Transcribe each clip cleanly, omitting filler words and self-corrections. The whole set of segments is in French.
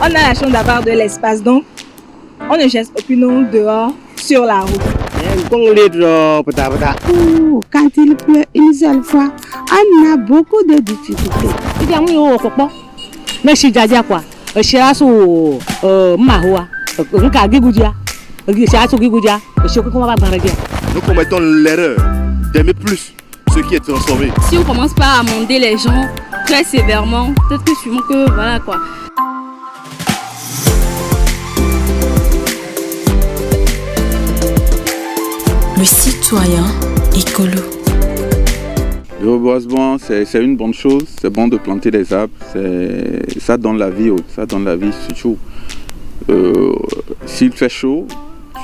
On a la chance d'avoir de l'espace, donc on ne jette aucune eau dehors sur la route. Quand il pleut une seule fois, on a beaucoup de difficultés. Nous commettons l'erreur d'aimer plus ce qui est transformé. Si on commence pas à amender les gens très sévèrement, peut-être que sûrement que voilà quoi. Le citoyen écolo. Le reboisement, c'est une bonne chose, c'est bon de planter des arbres, ça donne la vie, surtout. S'il fait chaud,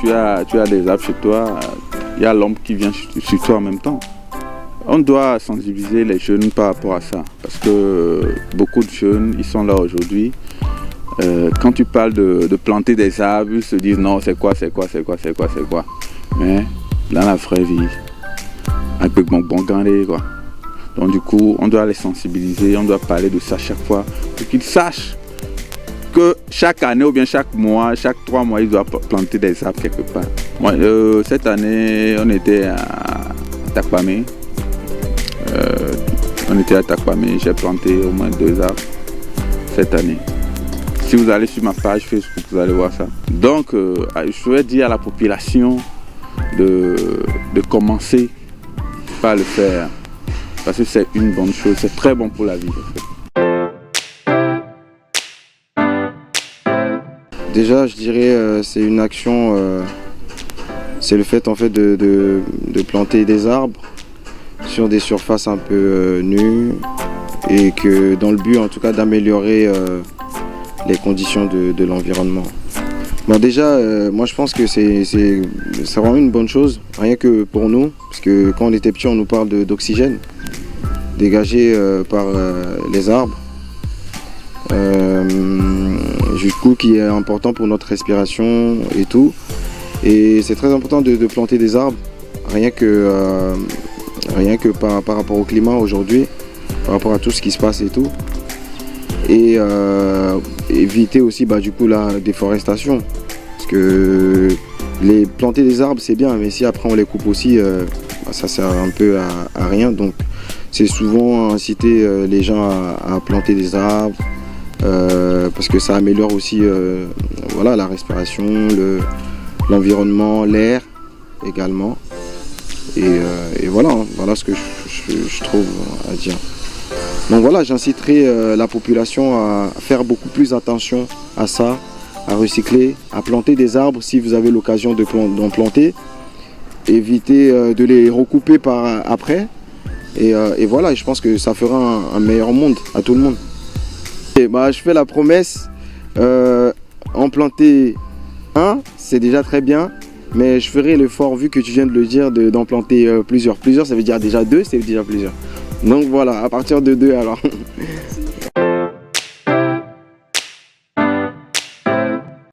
tu as des arbres chez toi, il y a l'ombre qui vient sur toi en même temps. On doit sensibiliser les jeunes par rapport à ça, parce que beaucoup de jeunes, ils sont là aujourd'hui. Quand tu parles de planter des arbres, ils se disent non, c'est quoi. Mais dans la vraie vie, un peu bon quoi. Donc du coup, on doit les sensibiliser, on doit parler de ça chaque fois, pour qu'ils sachent que chaque année ou bien chaque mois, chaque 3 mois, ils doivent planter des arbres quelque part. Moi, cette année, on était à Takpamé. J'ai planté au moins 2 arbres cette année. Si vous allez sur ma page Facebook, vous allez voir ça. Donc, je vais dire à la population de commencer par le faire. Parce que c'est une bonne chose, c'est très bon pour la vie. En fait. Déjà, je dirais c'est une action, c'est le fait en fait de planter des arbres sur des surfaces un peu nues et que dans le but en tout cas d'améliorer les conditions de l'environnement. Bon, déjà, moi je pense que c'est vraiment une bonne chose, rien que pour nous, parce que quand on était petit on nous parle d'oxygène dégagé par les arbres. Du coup qui est important pour notre respiration et tout. Et c'est très important de planter des arbres, rien que par rapport au climat aujourd'hui, par rapport à tout ce qui se passe et tout. Et éviter aussi du coup la déforestation. Parce que planter des arbres c'est bien, mais si après on les coupe aussi, ça sert un peu à rien. Donc c'est souvent inciter les gens à planter des arbres. Parce que ça améliore aussi la respiration, l'environnement, l'air également. Et voilà ce que je trouve à dire. Donc voilà, j'inciterai la population à faire beaucoup plus attention à ça, à recycler, à planter des arbres si vous avez l'occasion d'en planter. Éviter de les recouper après. Et voilà, je pense que ça fera un meilleur monde à tout le monde. Je fais la promesse, en planter un, c'est déjà très bien, mais je ferai l'effort, vu que tu viens de le dire, d'en planter plusieurs. Plusieurs, ça veut dire déjà 2, c'est déjà plusieurs. Donc voilà, à partir de 2 alors.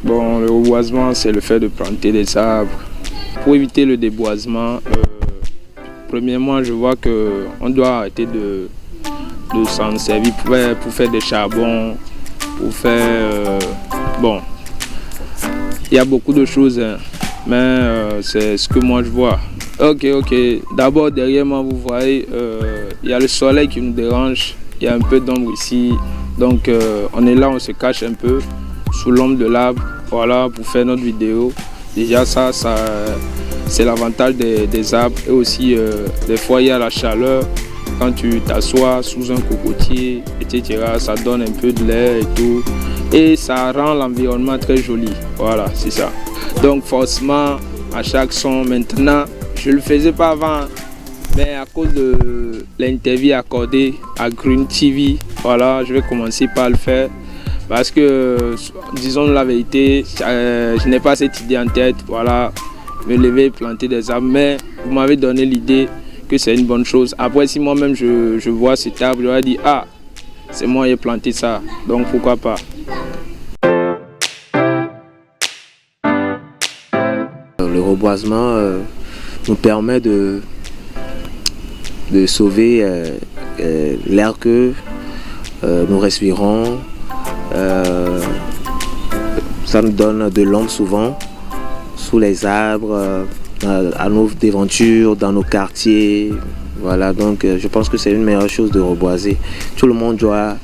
Bon, le reboisement, c'est le fait de planter des arbres. Pour éviter le déboisement, premièrement, je vois qu'on doit arrêter de s'en servir pour faire des charbons, pour faire... il y a beaucoup de choses, hein, mais c'est ce que moi je vois. Ok. D'abord, derrière moi, vous voyez, il y a le soleil qui nous dérange, il y a un peu d'ombre ici. Donc, on est là, on se cache un peu sous l'ombre de l'arbre, voilà, pour faire notre vidéo. Déjà, ça c'est l'avantage des arbres. Et aussi, des fois, il y a la chaleur. Quand tu t'assois sous un cocotier, etc., ça donne un peu de l'air et tout. Et ça rend l'environnement très joli. Voilà, c'est ça. Donc forcément, à chaque son, maintenant, je ne le faisais pas avant. Mais à cause de l'interview accordée à Green TV, voilà, je vais commencer par le faire. Parce que, disons la vérité, je n'ai pas cette idée en tête. Voilà, me lever, planter des arbres. Mais vous m'avez donné l'idée que c'est une bonne chose. Après, si moi-même je vois cet arbre, je vais dire ah, c'est moi qui ai planté ça, donc pourquoi pas. Le reboisement nous permet de sauver l'air que nous respirons, Ça nous donne de l'ombre souvent, sous les arbres, à nos déventures, dans nos quartiers. Voilà, donc je pense que c'est une meilleure chose de reboiser. Tout le monde doit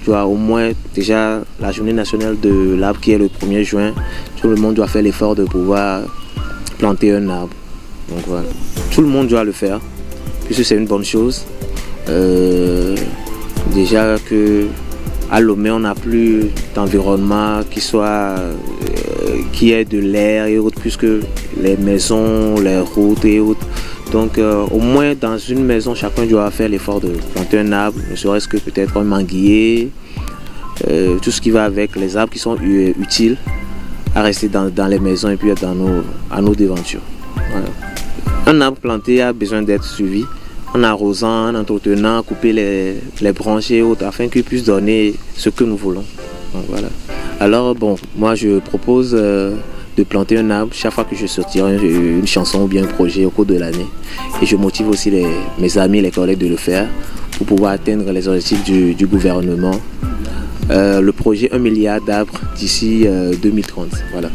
au moins, déjà la journée nationale de l'arbre qui est le 1er juin, tout le monde doit faire l'effort de pouvoir planter un arbre. Donc voilà, tout le monde doit le faire, puisque c'est une bonne chose. Déjà que à Lomé, on n'a plus d'environnement qui ait de l'air et autres, puisque les maisons, les routes et autres. Donc au moins dans une maison, chacun doit faire l'effort de planter un arbre, ne serait-ce que peut-être un manguier, tout ce qui va avec les arbres qui sont utiles à rester dans les maisons et puis à nos devantures. Voilà. Un arbre planté a besoin d'être suivi en arrosant, en entretenant, couper les branches et autres afin qu'il puisse donner ce que nous voulons. Donc, voilà. Alors bon, moi je propose de planter un arbre chaque fois que je sortirai une chanson ou bien un projet au cours de l'année. Et je motive aussi mes amis, les collègues de le faire pour pouvoir atteindre les objectifs du gouvernement. Le projet 1 milliard d'arbres d'ici 2030. Voilà.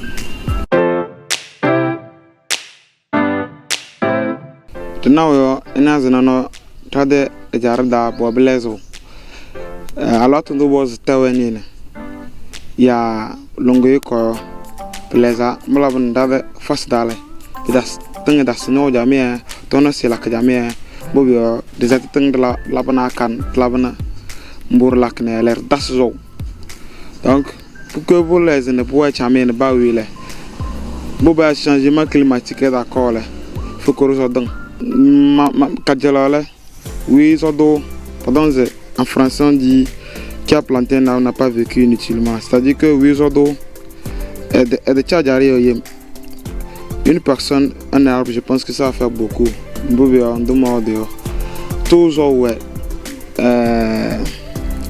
Now, tade jarda boblezo. A lot of the was tawenine. Ya longo ko pleza mlabun dade fas dale. Das tenge das no jamia tono sila ka jamia bobio desat teng la labana kan labana mbur lakne ler das zo. Donc pour que vous les ne pouvez jamais ne pas wile. Boba changement climatique d'accord là. Faut que nous donc Kadjalale, oui, en français on dit qui a planté un arbre n'a pas vécu inutilement. C'est-à-dire que oui, une personne, un arbre, je pense que ça va faire beaucoup. Toujours, ouais.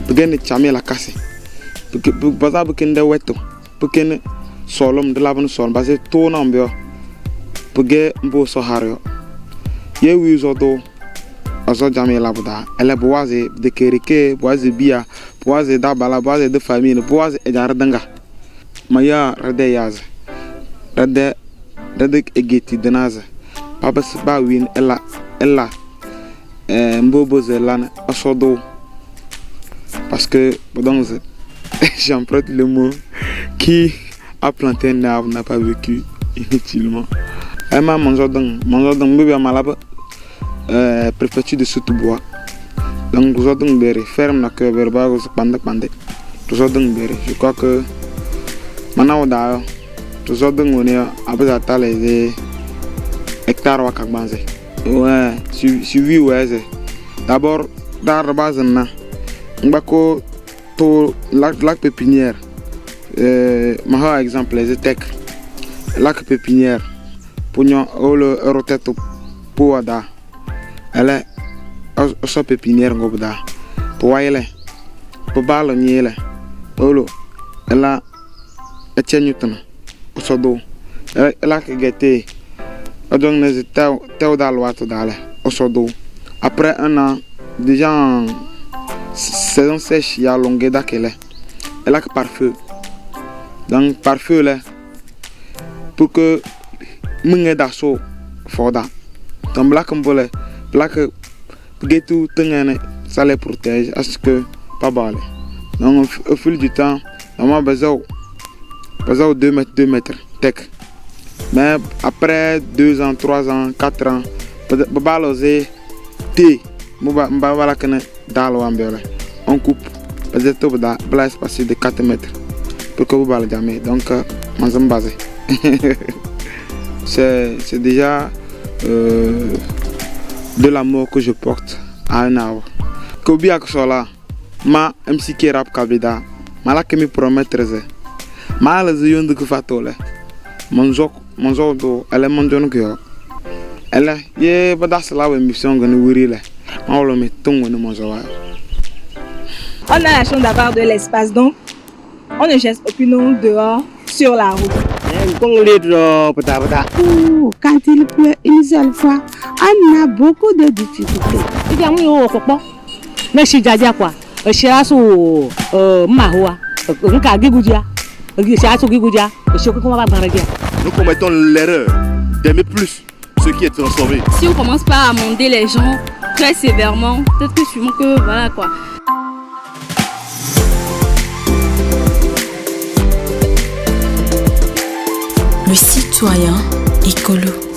Pour que la casse. Pour que de weto. Pour que solom de la bonne sol. Parce que tout n'ambio. Pour que mbo sohario. Ye wizodo azo jame labuda ele boaze de kerike boaze bia boaze da bala boaze de famille boaze ejar danga maya rade yaz rade egeti denaze papa ba win ella mbobo zelane asodo parce que donc j'emprunte le mot qui a planté un arbre n'a pas vécu inutilement. Emma manjodong bébé malaba préfecture de Soutoubois. Donc nous avons berry ferme na que verba pande. Nous avons berry. Je crois que maintenant on nous avons on est à les hectares wa kakbanze. Ouais, suivi ouais. D'abord dans base na ngako to lac pépinière. Ma exemple les tech lac pépinière. Pour nous le roteto pour da elle est pépinière ngobda pour elle pour balo niele olo elle a etchenyutna osodo elle a que gâté donc nous teo dalwato dale osodo après un an déjà en saison sèche il y a longueur d'aquelle elle a que parfum donc parfum là pour que munge daso foda donc black mbole black getu tengene ça les protège à ce que pas balé donc au fil du temps normalement besoin 2 mètres tech mais après 2 ans 3 ans 4 ans balosé t mbala kana dalo ambele on coupe peut-être da place passer de 4 mètres pour que vous balez jamais donc manzam basé c'est déjà de l'amour que je porte à un arbre. Kobi Aksola, ma MC Kerap Kabida, ma que me promettre, ma la zion de Kufatole, mon do, elle est mon don que elle est, badas la mission que nous ouvrons, on le met ton mon joie. On a la chance d'avoir de l'espace, donc on ne jette aucune eau dehors sur la route. Quand il pleut une seule fois, on a beaucoup de difficultés. Mais si quoi, je suis à Mahoua, on a Nous commettons l'erreur d'aimer plus ce qui est transformé. Si on commence pas à amender les gens très sévèrement, peut-être que sûrement que voilà quoi. Le citoyen écolo.